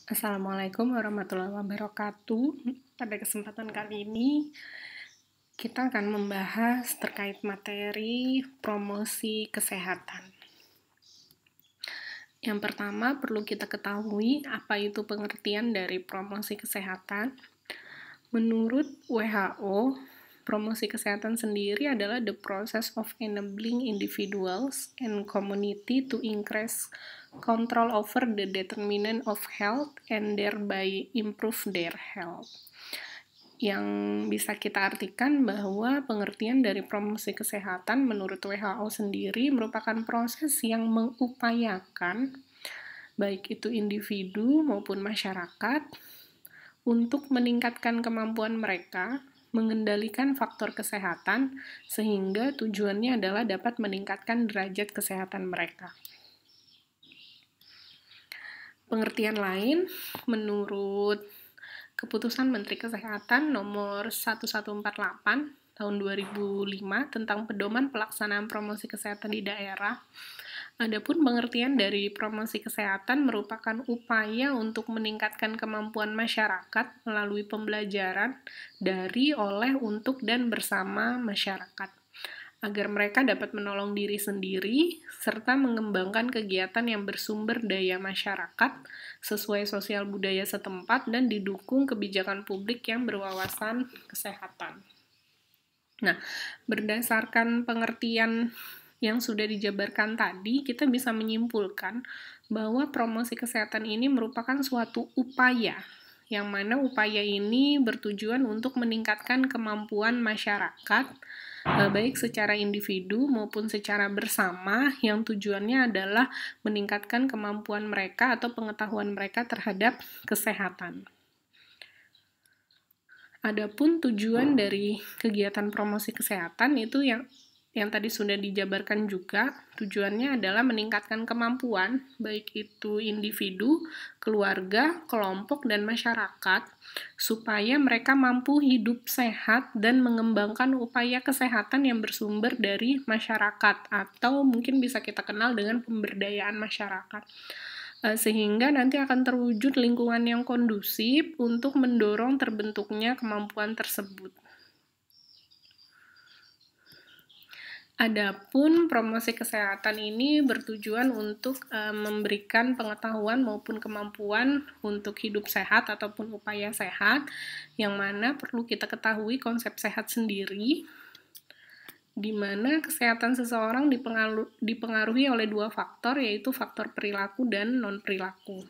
Assalamualaikum warahmatullahi wabarakatuh. Pada kesempatan kali ini, kita akan membahas terkait materi promosi kesehatan. Yang pertama, perlu kita ketahui apa itu pengertian dari promosi kesehatan. Menurut WHO, promosi kesehatan sendiri adalah the process of enabling individuals and community to increase control over the determinant of health and thereby improve their health. Yang bisa kita artikan bahwa pengertian dari promosi kesehatan menurut WHO sendiri merupakan proses yang mengupayakan baik itu individu maupun masyarakat untuk meningkatkan kemampuan mereka mengendalikan faktor kesehatan sehingga tujuannya adalah dapat meningkatkan derajat kesehatan mereka. Pengertian lain menurut Keputusan Menteri Kesehatan nomor 1148 tahun 2005 tentang pedoman pelaksanaan promosi kesehatan di daerah. Adapun pengertian dari promosi kesehatan merupakan upaya untuk meningkatkan kemampuan masyarakat melalui pembelajaran dari, oleh, untuk, dan bersama masyarakat, agar mereka dapat menolong diri sendiri, serta mengembangkan kegiatan yang bersumber daya masyarakat sesuai sosial budaya setempat dan didukung kebijakan publik yang berwawasan kesehatan. Nah, berdasarkan pengertian yang sudah dijabarkan tadi, kita bisa menyimpulkan bahwa promosi kesehatan ini merupakan suatu upaya, yang mana upaya ini bertujuan untuk meningkatkan kemampuan masyarakat, baik secara individu maupun secara bersama, yang tujuannya adalah meningkatkan kemampuan mereka atau pengetahuan mereka terhadap kesehatan. Adapun tujuan dari kegiatan promosi kesehatan itu yang tadi sudah dijabarkan juga, tujuannya adalah meningkatkan kemampuan, baik itu individu, keluarga, kelompok, dan masyarakat, supaya mereka mampu hidup sehat dan mengembangkan upaya kesehatan yang bersumber dari masyarakat, atau mungkin bisa kita kenal dengan pemberdayaan masyarakat. Sehingga nanti akan terwujud lingkungan yang kondusif untuk mendorong terbentuknya kemampuan tersebut. Adapun promosi kesehatan ini bertujuan untuk memberikan pengetahuan maupun kemampuan untuk hidup sehat ataupun upaya sehat, yang mana perlu kita ketahui konsep sehat sendiri, di mana kesehatan seseorang dipengaruhi oleh dua faktor, yaitu faktor perilaku dan non-perilaku.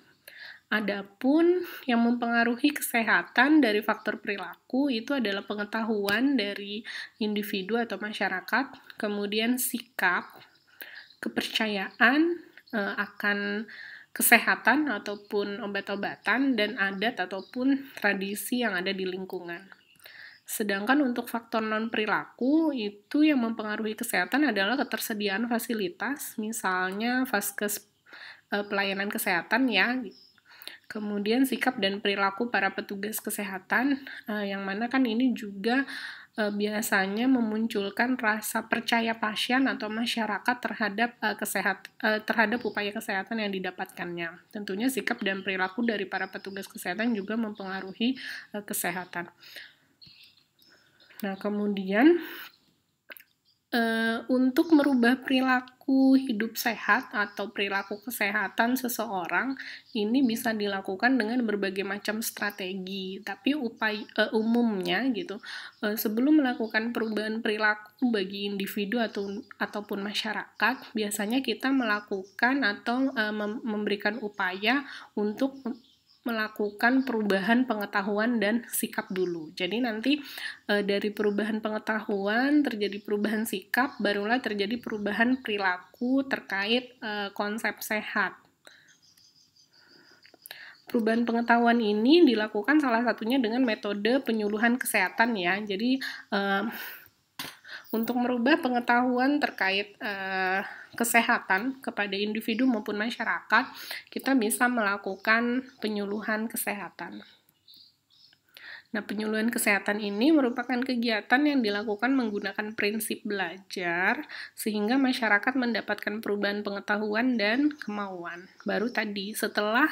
Adapun yang mempengaruhi kesehatan dari faktor perilaku itu adalah pengetahuan dari individu atau masyarakat, kemudian sikap, kepercayaan akan kesehatan ataupun obat-obatan, dan adat ataupun tradisi yang ada di lingkungan. Sedangkan untuk faktor non-perilaku, itu yang mempengaruhi kesehatan adalah ketersediaan fasilitas, misalnya vaskes pelayanan kesehatan ya, kemudian sikap dan perilaku para petugas kesehatan, yang mana kan ini juga biasanya memunculkan rasa percaya pasien atau masyarakat terhadap upaya kesehatan yang didapatkannya. Tentunya sikap dan perilaku dari para petugas kesehatan juga mempengaruhi kesehatan. Nah, kemudian untuk merubah perilaku hidup sehat atau perilaku kesehatan seseorang ini bisa dilakukan dengan berbagai macam strategi. Tapi umumnya gitu, sebelum melakukan perubahan perilaku bagi individu ataupun masyarakat, biasanya kita melakukan atau memberikan upaya untuk melakukan perubahan pengetahuan dan sikap dulu. Jadi nanti dari perubahan pengetahuan terjadi perubahan sikap, barulah terjadi perubahan perilaku terkait konsep sehat. Perubahan pengetahuan ini dilakukan salah satunya dengan metode penyuluhan kesehatan ya. Jadi untuk merubah pengetahuan terkait kesehatan kepada individu maupun masyarakat, kita bisa melakukan penyuluhan kesehatan. Nah, penyuluhan kesehatan ini merupakan kegiatan yang dilakukan menggunakan prinsip belajar, sehingga masyarakat mendapatkan perubahan pengetahuan dan kemauan. Baru tadi, setelah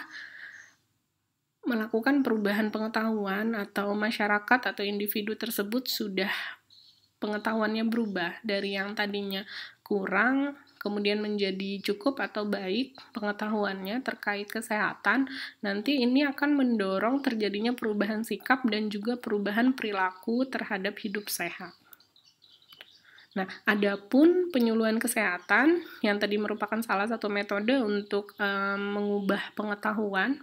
melakukan perubahan pengetahuan atau masyarakat atau individu tersebut sudah pengetahuannya berubah dari yang tadinya kurang kemudian menjadi cukup atau baik pengetahuannya terkait kesehatan, nanti ini akan mendorong terjadinya perubahan sikap dan juga perubahan perilaku terhadap hidup sehat. Nah, adapun penyuluhan kesehatan yang tadi merupakan salah satu metode untuk mengubah pengetahuan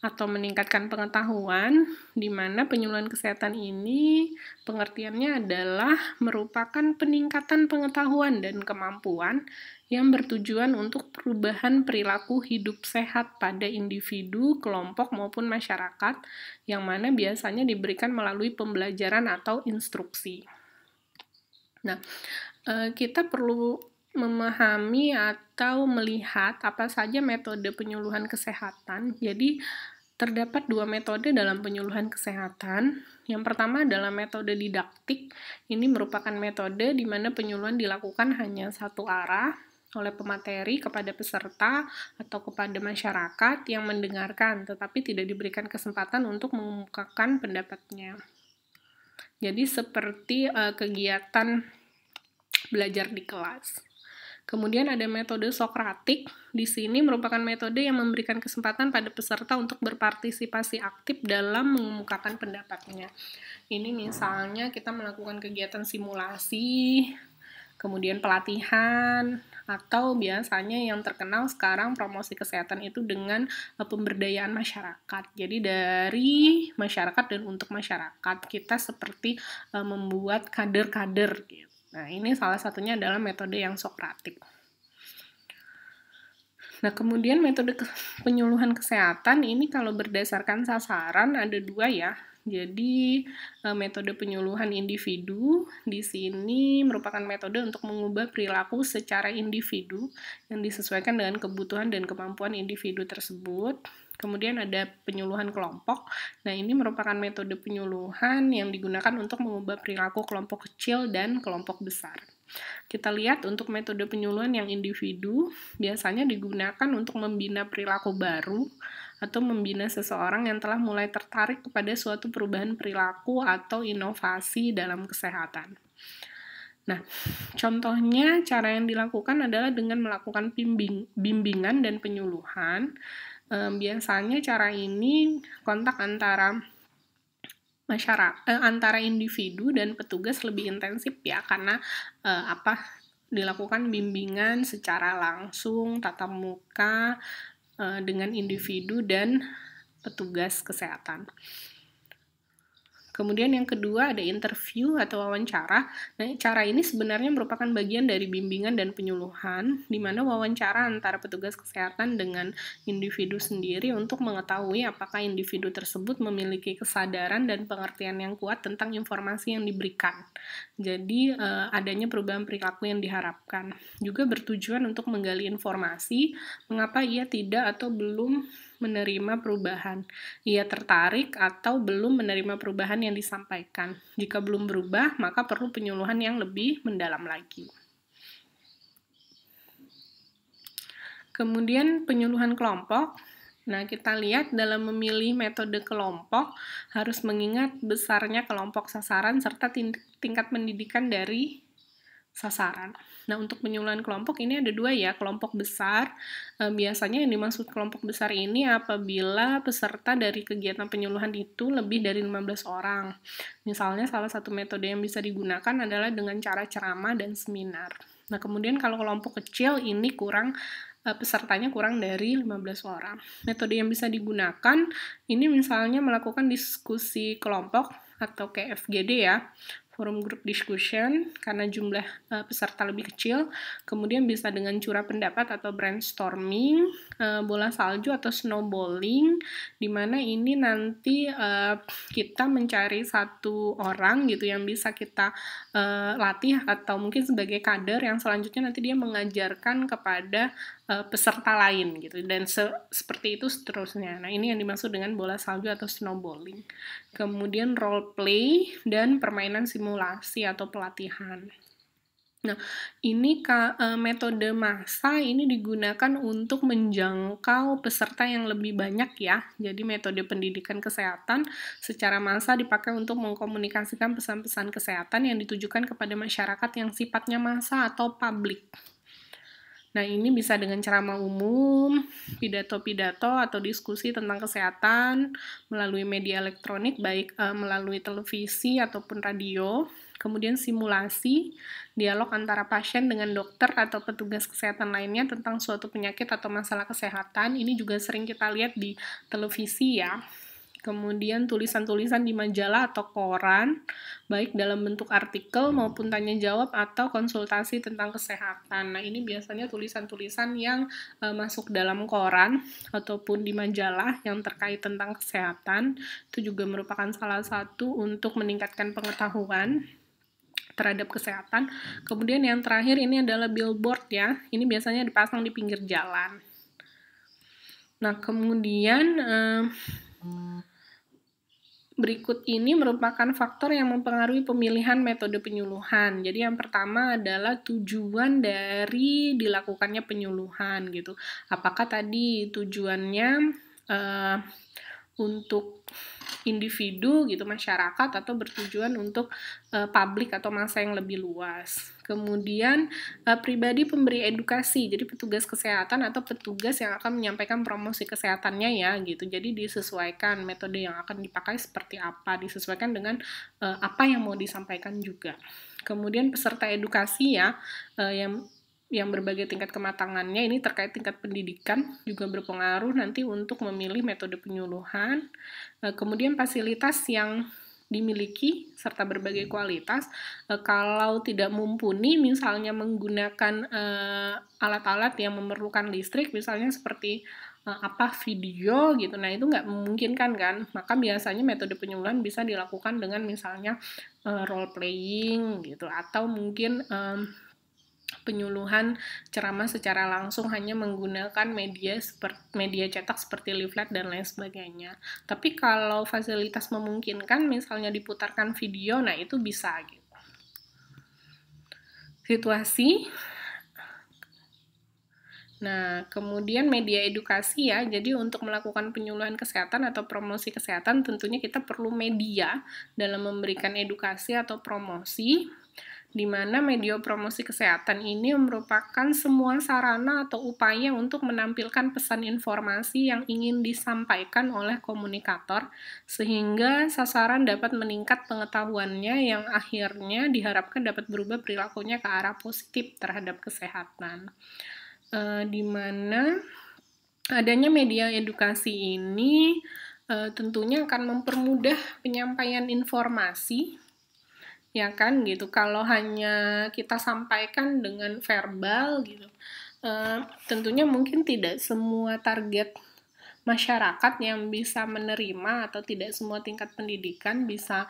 atau meningkatkan pengetahuan, di mana penyuluhan kesehatan ini pengertiannya adalah merupakan peningkatan pengetahuan dan kemampuan yang bertujuan untuk perubahan perilaku hidup sehat pada individu, kelompok, maupun masyarakat, yang mana biasanya diberikan melalui pembelajaran atau instruksi. Nah, kita perlu memahami atau melihat apa saja metode penyuluhan kesehatan. Jadi, terdapat dua metode dalam penyuluhan kesehatan. Yang pertama adalah metode didaktik. Ini merupakan metode di mana penyuluhan dilakukan hanya satu arah oleh pemateri kepada peserta atau kepada masyarakat yang mendengarkan, tetapi tidak diberikan kesempatan untuk mengemukakan pendapatnya. Jadi seperti kegiatan belajar di kelas. Kemudian ada metode Sokratik. Di sini merupakan metode yang memberikan kesempatan pada peserta untuk berpartisipasi aktif dalam mengemukakan pendapatnya. Ini misalnya kita melakukan kegiatan simulasi, kemudian pelatihan, atau biasanya yang terkenal sekarang promosi kesehatan itu dengan pemberdayaan masyarakat. Jadi dari masyarakat dan untuk masyarakat, kita seperti membuat kader-kader gitu. Nah, ini salah satunya adalah metode yang Sokratik. Nah, kemudian metode penyuluhan kesehatan ini kalau berdasarkan sasaran ada dua ya. Jadi, metode penyuluhan individu di sini merupakan metode untuk mengubah perilaku secara individu yang disesuaikan dengan kebutuhan dan kemampuan individu tersebut. Kemudian ada penyuluhan kelompok. Nah, ini merupakan metode penyuluhan yang digunakan untuk mengubah perilaku kelompok kecil dan kelompok besar. Kita lihat untuk metode penyuluhan yang individu, biasanya digunakan untuk membina perilaku baru atau membina seseorang yang telah mulai tertarik kepada suatu perubahan perilaku atau inovasi dalam kesehatan. Nah, contohnya cara yang dilakukan adalah dengan melakukan bimbingan dan penyuluhan. Biasanya cara ini kontak antara masyarakat antara individu dan petugas lebih intensif ya, karena dilakukan bimbingan secara langsung tatap muka dengan individu dan petugas kesehatan. Kemudian yang kedua ada interview atau wawancara. Nah, cara ini sebenarnya merupakan bagian dari bimbingan dan penyuluhan, di mana wawancara antara petugas kesehatan dengan individu sendiri untuk mengetahui apakah individu tersebut memiliki kesadaran dan pengertian yang kuat tentang informasi yang diberikan. Jadi, adanya perubahan perilaku yang diharapkan. Juga bertujuan untuk menggali informasi, mengapa ia tidak atau belum menerima perubahan. Ia tertarik atau belum menerima perubahan yang disampaikan. Jika belum berubah, maka perlu penyuluhan yang lebih mendalam lagi. Kemudian penyuluhan kelompok. Nah, kita lihat dalam memilih metode kelompok harus mengingat besarnya kelompok sasaran serta tingkat pendidikan dari sasaran. Nah, untuk penyuluhan kelompok ini ada dua ya, kelompok besar. Biasanya yang dimaksud kelompok besar ini apabila peserta dari kegiatan penyuluhan itu lebih dari 15 orang. Misalnya salah satu metode yang bisa digunakan adalah dengan cara ceramah dan seminar. Nah, kemudian kalau kelompok kecil ini pesertanya kurang dari 15 orang. Metode yang bisa digunakan ini misalnya melakukan diskusi kelompok atau KFGD ya, forum group discussion, karena jumlah peserta lebih kecil. Kemudian bisa dengan curah pendapat atau brainstorming, bola salju atau snowballing, di mana ini nanti kita mencari satu orang gitu yang bisa kita latih atau mungkin sebagai kader yang selanjutnya nanti dia mengajarkan kepada peserta lain gitu, dan seperti itu seterusnya. Nah, ini yang dimaksud dengan bola salju atau snowballing. Kemudian role play dan permainan simulasi atau pelatihan. Nah, ini metode massa ini digunakan untuk menjangkau peserta yang lebih banyak ya. Jadi metode pendidikan kesehatan secara massa dipakai untuk mengkomunikasikan pesan-pesan kesehatan yang ditujukan kepada masyarakat yang sifatnya massa atau publik. Nah, ini bisa dengan ceramah umum, pidato-pidato atau diskusi tentang kesehatan melalui media elektronik, baik melalui televisi ataupun radio. Kemudian simulasi, dialog antara pasien dengan dokter atau petugas kesehatan lainnya tentang suatu penyakit atau masalah kesehatan. Ini juga sering kita lihat di televisi ya. Kemudian tulisan-tulisan di majalah atau koran, baik dalam bentuk artikel maupun tanya jawab atau konsultasi tentang kesehatan. Nah, ini biasanya tulisan-tulisan yang masuk dalam koran ataupun di majalah yang terkait tentang kesehatan. Itu juga merupakan salah satu untuk meningkatkan pengetahuan terhadap kesehatan. Kemudian yang terakhir ini adalah billboard ya. Ini biasanya dipasang di pinggir jalan. Nah, kemudian berikut ini merupakan faktor yang mempengaruhi pemilihan metode penyuluhan. Jadi yang pertama adalah tujuan dari dilakukannya penyuluhan gitu. Apakah tadi tujuannya untuk individu gitu, masyarakat, atau bertujuan untuk publik atau massa yang lebih luas. Kemudian pribadi pemberi edukasi, jadi petugas kesehatan atau petugas yang akan menyampaikan promosi kesehatannya ya gitu. Jadi disesuaikan metode yang akan dipakai seperti apa, disesuaikan dengan apa yang mau disampaikan juga. Kemudian peserta edukasi ya yang berbagai tingkat kematangannya, ini terkait tingkat pendidikan juga berpengaruh nanti untuk memilih metode penyuluhan. Kemudian fasilitas yang dimiliki serta berbagai kualitas, kalau tidak mumpuni misalnya menggunakan alat-alat yang memerlukan listrik, misalnya seperti video gitu, nah itu nggak memungkinkan kan, maka biasanya metode penyuluhan bisa dilakukan dengan misalnya role playing gitu, atau mungkin penyuluhan ceramah secara langsung hanya menggunakan media cetak seperti leaflet dan lain sebagainya. Tapi kalau fasilitas memungkinkan, misalnya diputarkan video, nah itu bisa gitu. Situasi. Nah, kemudian media edukasi ya. Jadi untuk melakukan penyuluhan kesehatan atau promosi kesehatan, tentunya kita perlu media dalam memberikan edukasi atau promosi, di mana media promosi kesehatan ini merupakan semua sarana atau upaya untuk menampilkan pesan informasi yang ingin disampaikan oleh komunikator, sehingga sasaran dapat meningkat pengetahuannya yang akhirnya diharapkan dapat berubah perilakunya ke arah positif terhadap kesehatan. Di mana adanya media edukasi ini tentunya akan mempermudah penyampaian informasi, ya kan gitu. Kalau hanya kita sampaikan dengan verbal gitu, tentunya mungkin tidak semua target masyarakat yang bisa menerima atau tidak semua tingkat pendidikan bisa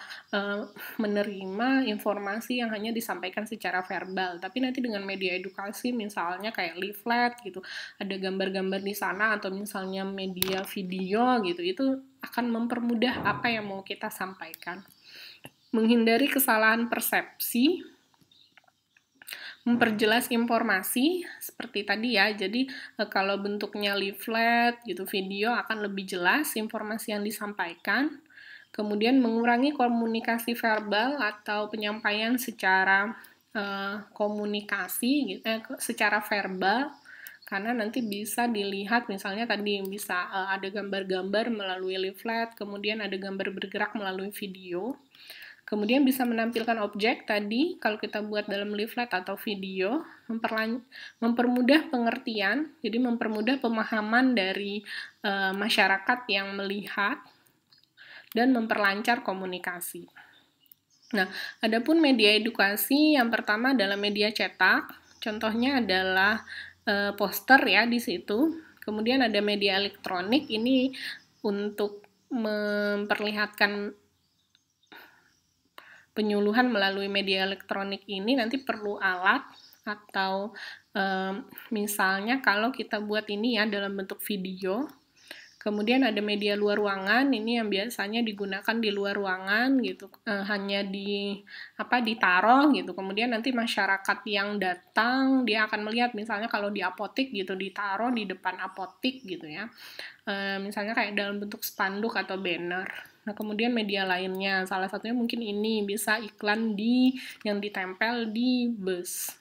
menerima informasi yang hanya disampaikan secara verbal. Tapi nanti dengan media edukasi misalnya kayak leaflet gitu, ada gambar-gambar di sana, atau misalnya media video gitu, itu akan mempermudah apa yang mau kita sampaikan. Menghindari kesalahan persepsi, memperjelas informasi seperti tadi ya. Jadi kalau bentuknya leaflet gitu, video akan lebih jelas informasi yang disampaikan. Kemudian mengurangi komunikasi verbal atau penyampaian secara komunikasi gitu, secara verbal, karena nanti bisa dilihat misalnya tadi bisa ada gambar-gambar melalui leaflet, kemudian ada gambar bergerak melalui video. Kemudian bisa menampilkan objek tadi, kalau kita buat dalam leaflet atau video, mempermudah pengertian, jadi mempermudah pemahaman dari masyarakat yang melihat, dan memperlancar komunikasi. Nah, adapun media edukasi, yang pertama adalah media cetak, contohnya adalah poster ya di situ. Kemudian ada media elektronik, ini untuk memperlihatkan penyuluhan melalui media elektronik ini nanti perlu alat, atau misalnya kalau kita buat ini ya dalam bentuk video, Kemudian ada media luar ruangan, ini yang biasanya digunakan di luar ruangan gitu, hanya ditaruh gitu. Kemudian nanti masyarakat yang datang dia akan melihat, misalnya kalau di apotik gitu ditaruh di depan apotik gitu ya. Misalnya kayak dalam bentuk spanduk atau banner. Nah, kemudian media lainnya, salah satunya mungkin ini bisa iklan yang ditempel di bus.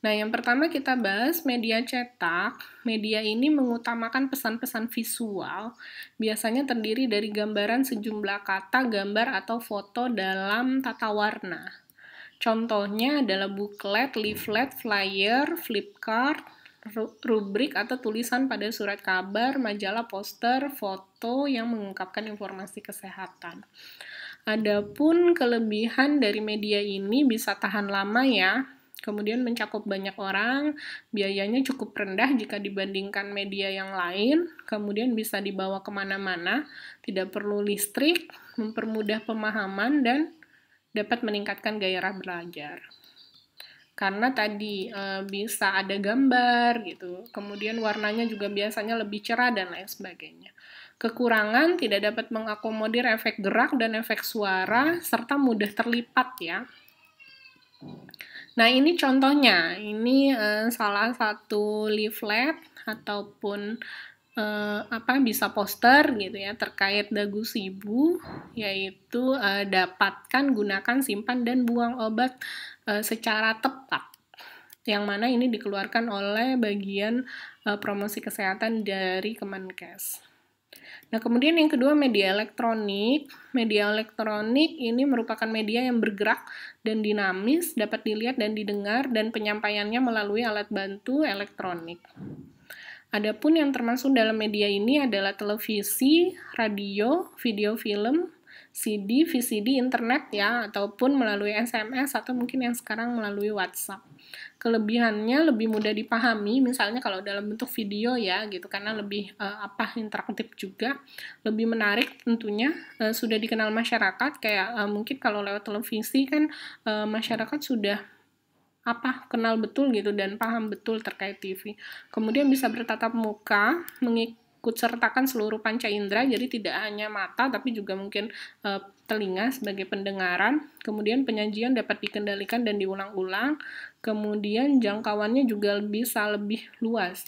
Nah, yang pertama kita bahas media cetak. Media ini mengutamakan pesan-pesan visual, biasanya terdiri dari gambaran sejumlah kata, gambar, atau foto dalam tata warna. Contohnya adalah buklet, leaflet, flyer, flipcard, rubrik atau tulisan pada surat kabar, majalah, poster, foto yang mengungkapkan informasi kesehatan. Adapun kelebihan dari media ini bisa tahan lama ya, kemudian mencakup banyak orang, biayanya cukup rendah jika dibandingkan media yang lain, kemudian bisa dibawa kemana-mana, tidak perlu listrik, mempermudah pemahaman, dan dapat meningkatkan gairah belajar. Karena tadi bisa ada gambar gitu, kemudian warnanya juga biasanya lebih cerah dan lain sebagainya. Kekurangan tidak dapat mengakomodir efek gerak dan efek suara, serta mudah terlipat ya. Nah, ini contohnya, ini salah satu leaflet ataupun bisa poster gitu ya terkait Dagu Sibu, yaitu dapatkan, gunakan, simpan, dan buang obat secara tepat. Yang mana ini dikeluarkan oleh bagian promosi kesehatan dari Kemenkes. Nah, kemudian yang kedua media elektronik. Media elektronik ini merupakan media yang bergerak dan dinamis, dapat dilihat dan didengar, dan penyampaiannya melalui alat bantu elektronik. Adapun yang termasuk dalam media ini adalah televisi, radio, video film, CD, VCD, internet ya, ataupun melalui SMS atau mungkin yang sekarang melalui WhatsApp. Kelebihannya lebih mudah dipahami, misalnya kalau dalam bentuk video ya gitu, karena lebih interaktif juga, lebih menarik tentunya, sudah dikenal masyarakat, kayak mungkin kalau lewat televisi kan masyarakat sudah kenal betul gitu dan paham betul terkait TV. Kemudian bisa bertatap muka, mengikut sertakan seluruh panca indera, jadi tidak hanya mata tapi juga mungkin telinga sebagai pendengaran. Kemudian penyajian dapat dikendalikan dan diulang-ulang. Kemudian jangkauannya juga bisa lebih luas.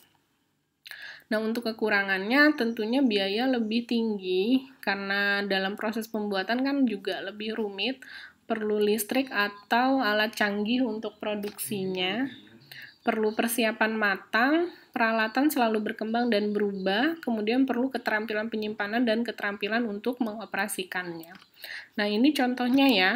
Nah, untuk kekurangannya tentunya biaya lebih tinggi karena dalam proses pembuatan kan juga lebih rumit, perlu listrik atau alat canggih untuk produksinya, perlu persiapan matang, peralatan selalu berkembang dan berubah, kemudian perlu keterampilan penyimpanan dan keterampilan untuk mengoperasikannya. Nah, ini contohnya ya.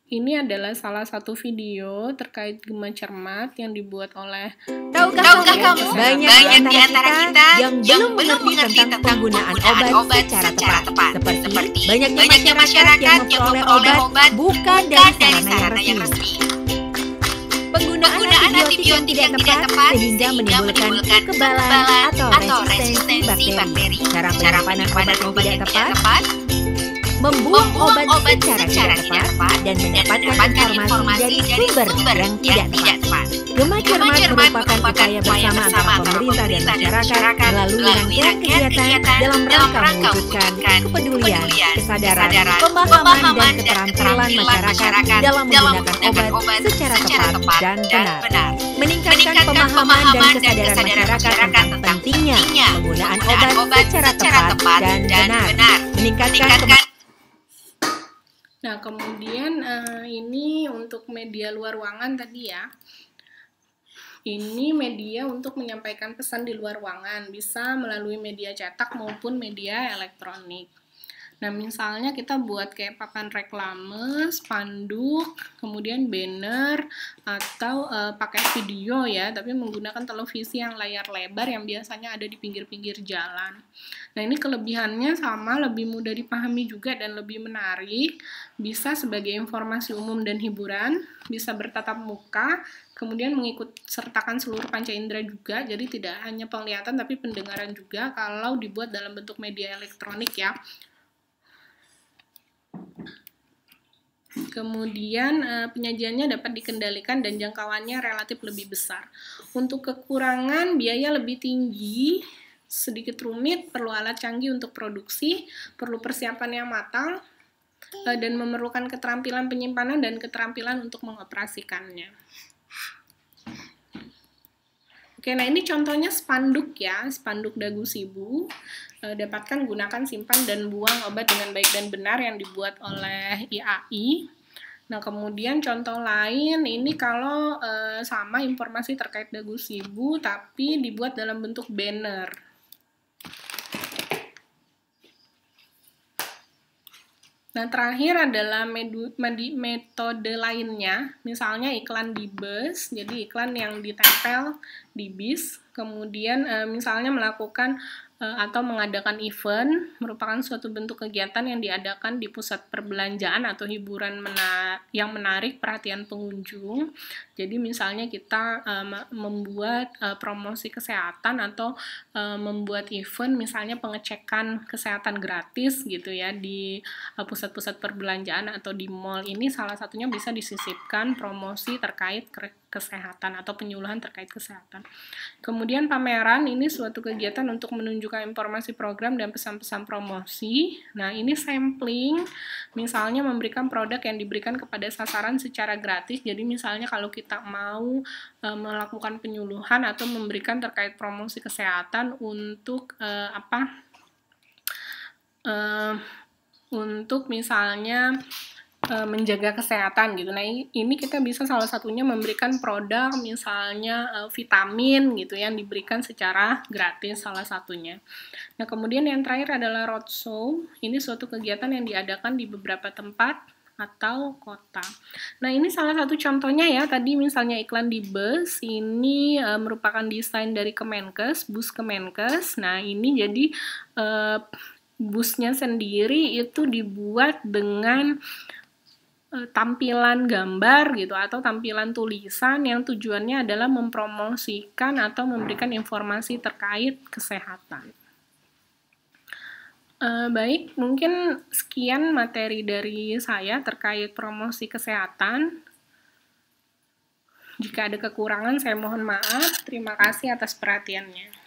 Ini adalah salah satu video terkait gema cermat yang dibuat oleh Tahukah kamu banyak di antara kita yang belum mengerti tentang penggunaan obat secara tepat. Seperti banyaknya masyarakat yang memperoleh obat bukan dari sarana yang resmi. Penggunaan antibiotik yang tidak tepat sehingga menimbulkan kekebalan atau resistensi bakteri. Cara penyimpanan obat yang tidak tepat, membuang obat secara tidak tepat dan mendapatkan informasi dari sumber yang tidak tepat. Gema cermat merupakan upaya bersama antara pemerintah dan masyarakat melalui rangkaian kegiatan dalam rangka mewujudkan kepedulian, kesadaran, pemahaman dan keterampilan masyarakat dalam menggunakan obat secara tepat dan benar. Meningkatkan pemahaman dan kesadaran masyarakat tentang pentingnya penggunaan obat secara tepat dan benar. Meningkatkan Nah, kemudian ini untuk media luar ruangan tadi ya. Ini media untuk menyampaikan pesan di luar ruangan, bisa melalui media cetak maupun media elektronik. Nah, misalnya kita buat kayak papan reklame, spanduk, kemudian banner, atau pakai video ya, tapi menggunakan televisi yang layar lebar yang biasanya ada di pinggir-pinggir jalan. Nah, ini kelebihannya sama, lebih mudah dipahami juga dan lebih menarik, bisa sebagai informasi umum dan hiburan, bisa bertatap muka, kemudian mengikut sertakan seluruh panca indera juga, jadi tidak hanya penglihatan tapi pendengaran juga kalau dibuat dalam bentuk media elektronik ya. Kemudian penyajiannya dapat dikendalikan dan jangkauannya relatif lebih besar. Untuk kekurangan, biaya lebih tinggi, sedikit rumit, perlu alat canggih untuk produksi, perlu persiapan yang matang, dan memerlukan keterampilan penyimpanan dan keterampilan untuk mengoperasikannya. Oke, nah ini contohnya spanduk ya, spanduk Dagu Shibu. Dapatkan, gunakan, simpan, dan buang obat dengan baik dan benar yang dibuat oleh IAI. Nah, kemudian contoh lain, ini kalau sama informasi terkait Dagu Shibu, tapi dibuat dalam bentuk banner. Nah, terakhir adalah metode lainnya, misalnya iklan di bus, jadi iklan yang ditempel di bis, kemudian misalnya melakukan atau mengadakan event, merupakan suatu bentuk kegiatan yang diadakan di pusat perbelanjaan atau hiburan yang menarik perhatian pengunjung. Jadi misalnya kita membuat promosi kesehatan atau membuat event, misalnya pengecekan kesehatan gratis gitu ya di pusat-pusat perbelanjaan atau di mall. Ini salah satunya bisa disisipkan promosi terkait kesehatan atau penyuluhan terkait kesehatan. Kemudian pameran, ini suatu kegiatan untuk menunjukkan informasi program dan pesan-pesan promosi. Nah, ini sampling, misalnya memberikan produk yang diberikan kepada sasaran secara gratis. Jadi misalnya kalau kita mau melakukan penyuluhan atau memberikan terkait promosi kesehatan untuk untuk misalnya menjaga kesehatan gitu. Nah, ini kita bisa salah satunya memberikan produk misalnya vitamin gitu yang diberikan secara gratis salah satunya. Nah, kemudian yang terakhir adalah roadshow. Ini suatu kegiatan yang diadakan di beberapa tempat atau kota. Nah, ini salah satu contohnya ya. Tadi misalnya iklan di bus, ini merupakan desain dari Kemenkes, bus Kemenkes. Nah, ini jadi busnya sendiri itu dibuat dengan tampilan gambar gitu atau tampilan tulisan yang tujuannya adalah mempromosikan atau memberikan informasi terkait kesehatan. Baik, mungkin sekian materi dari saya terkait promosi kesehatan. Jika ada kekurangan, saya mohon maaf. Terima kasih atas perhatiannya.